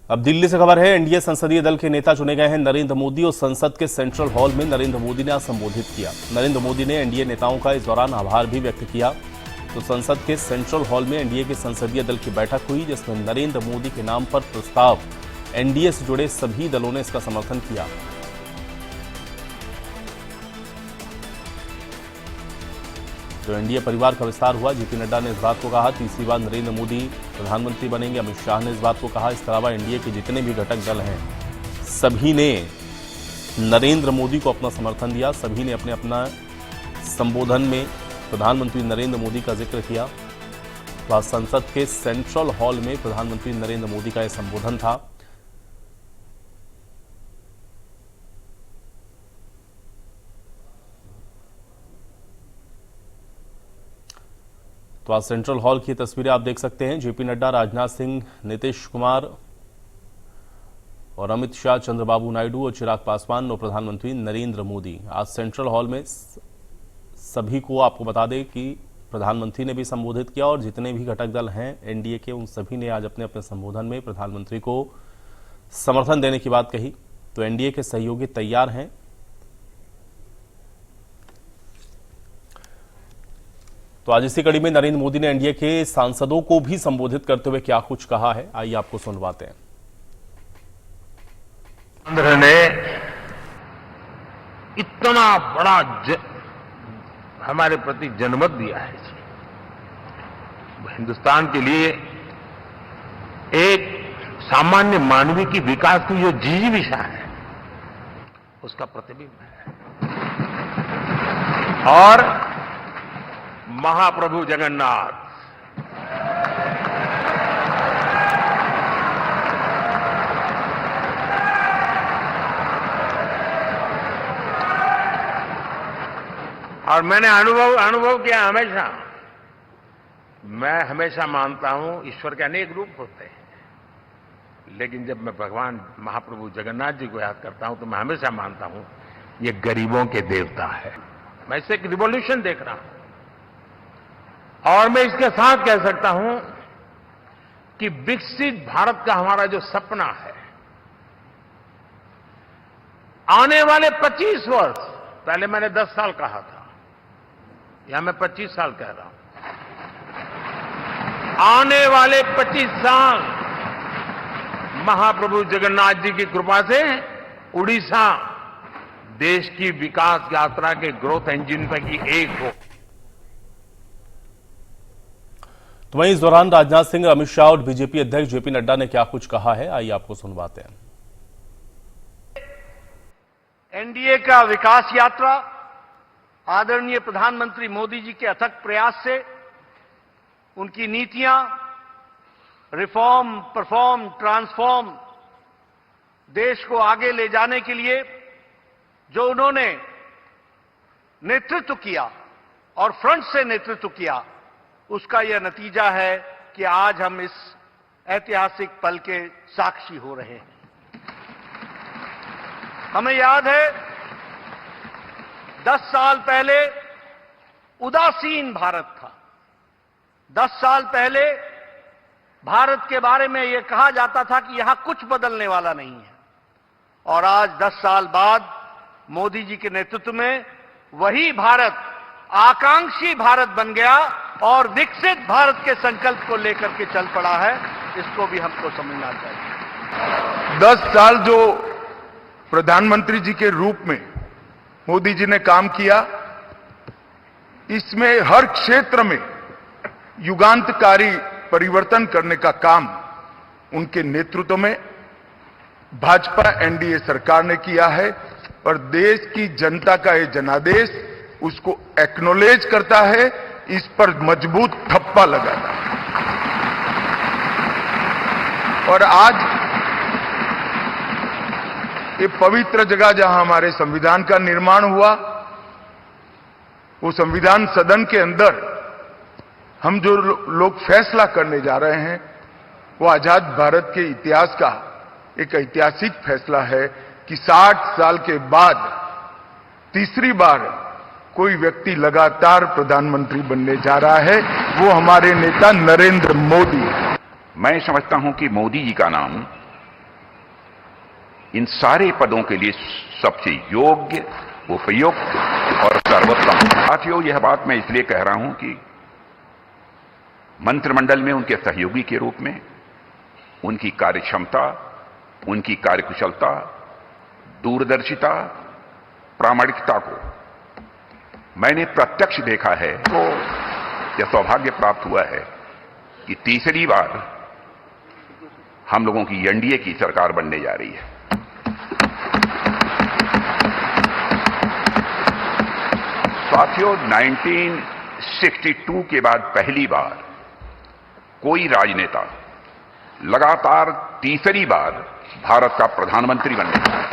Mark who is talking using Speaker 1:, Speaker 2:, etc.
Speaker 1: अब दिल्ली से खबर है, एनडीए संसदीय दल के नेता चुने गए हैं नरेंद्र मोदी और संसद के सेंट्रल हॉल में नरेंद्र मोदी ने आज संबोधित किया। नरेंद्र मोदी ने एनडीए नेताओं का इस दौरान आभार भी व्यक्त किया। तो संसद के सेंट्रल हॉल में एनडीए के संसदीय दल की बैठक हुई, जिसमें नरेंद्र मोदी के नाम पर प्रस्ताव एनडीए से जुड़े सभी दलों ने इसका समर्थन किया। तो एनडीए परिवार का विस्तार हुआ। जेपी नड्डा ने इस बात को कहा, तीसरी बार नरेंद्र मोदी प्रधानमंत्री बनेंगे। अमित शाह ने इस बात को कहा। इसके अलावा एनडीए के जितने भी घटक दल हैं, सभी ने नरेंद्र मोदी को अपना समर्थन दिया। सभी ने अपने अपना संबोधन में प्रधानमंत्री नरेंद्र मोदी का जिक्र किया। वह संसद के सेंट्रल हॉल में प्रधानमंत्री नरेंद्र मोदी का यह संबोधन था। तो आज सेंट्रल हॉल की तस्वीरें आप देख सकते हैं। जेपी नड्डा, राजनाथ सिंह, नीतीश कुमार और अमित शाह, चंद्रबाबू नायडू और चिराग पासवान और प्रधानमंत्री नरेंद्र मोदी आज सेंट्रल हॉल में। सभी को आपको बता दें कि प्रधानमंत्री ने भी संबोधित किया और जितने भी घटक दल हैं एनडीए के, उन सभी ने आज अपने अपने संबोधन में प्रधानमंत्री को समर्थन देने की बात कही। तो एनडीए के सहयोगी तैयार हैं। तो आज इसी कड़ी में नरेंद्र मोदी ने एनडीए के सांसदों को भी संबोधित करते हुए क्या कुछ कहा है, आइए आपको सुनवाते हैं।
Speaker 2: आंध्र ने इतना बड़ा हमारे प्रति जनमत दिया है। हिंदुस्तान के लिए एक सामान्य मानवीय की विकास की जो जिजीविषा है, उसका प्रतिबिंब है। और महाप्रभु जगन्नाथ और मैंने अनुभव किया हमेशा। मैं हमेशा मानता हूं ईश्वर के अनेक रूप होते हैं, लेकिन जब मैं भगवान महाप्रभु जगन्नाथ जी को याद करता हूं तो मैं हमेशा मानता हूं ये गरीबों के देवता है। मैं इससे एक रिवॉल्यूशन देख रहा हूं और मैं इसके साथ कह सकता हूं कि विकसित भारत का हमारा जो सपना है, आने वाले 25 वर्ष, पहले मैंने 10 साल कहा था, या मैं 25 साल कह रहा हूं, आने वाले 25 साल महाप्रभु जगन्नाथ जी की कृपा से उड़ीसा देश की विकास यात्रा के ग्रोथ इंजन पैकी एक हो।
Speaker 1: तो वहीं इस दौरान राजनाथ सिंह, अमित शाह और बीजेपी अध्यक्ष जेपी नड्डा ने क्या कुछ कहा है, आइए आपको सुनवाते हैं।
Speaker 3: एनडीए का विकास यात्रा आदरणीय प्रधानमंत्री मोदी जी के अथक प्रयास से, उनकी नीतियां रिफॉर्म, परफॉर्म, ट्रांसफॉर्म, देश को आगे ले जाने के लिए जो उन्होंने नेतृत्व किया और फ्रंट से नेतृत्व किया, उसका यह नतीजा है कि आज हम इस ऐतिहासिक पल के साक्षी हो रहे हैं। हमें याद है 10 साल पहले उदासीन भारत था। 10 साल पहले भारत के बारे में यह कहा जाता था कि यहां कुछ बदलने वाला नहीं है, और आज 10 साल बाद मोदी जी के नेतृत्व में वही भारत आकांक्षी भारत बन गया और विकसित भारत के संकल्प को लेकर के चल पड़ा है। इसको भी हमको समझना चाहिए।
Speaker 4: 10 साल जो प्रधानमंत्री जी के रूप में मोदी जी ने काम किया, इसमें हर क्षेत्र में युगांतकारी परिवर्तन करने का काम उनके नेतृत्व में भाजपा एनडीए सरकार ने किया है, और देश की जनता का ये जनादेश उसको एक्नॉलेज करता है, इस पर मजबूत ठप्पा लगाता है। और आज ये पवित्र जगह जहां हमारे संविधान का निर्माण हुआ, वो संविधान सदन के अंदर हम जो लोग फैसला करने जा रहे हैं, वो आजाद भारत के इतिहास का एक ऐतिहासिक फैसला है कि 60 साल के बाद तीसरी बार कोई व्यक्ति लगातार प्रधानमंत्री बनने जा रहा है, वो हमारे नेता नरेंद्र मोदी है।
Speaker 5: मैं समझता हूं कि मोदी जी का नाम इन सारे पदों के लिए सबसे योग्य, उपयुक्त और सर्वोत्तम। साथियों, यह बात मैं इसलिए कह रहा हूं कि मंत्रिमंडल में उनके सहयोगी के रूप में उनकी कार्यक्षमता, उनकी कार्यकुशलता, दूरदर्शिता, प्रामाणिकता को मैंने प्रत्यक्ष देखा है। तो यह सौभाग्य प्राप्त हुआ है कि तीसरी बार हम लोगों की एनडीए की सरकार बनने जा रही है। साथियों, 1962 के बाद पहली बार कोई राजनेता लगातार तीसरी बार भारत का प्रधानमंत्री बनने जा रहा है।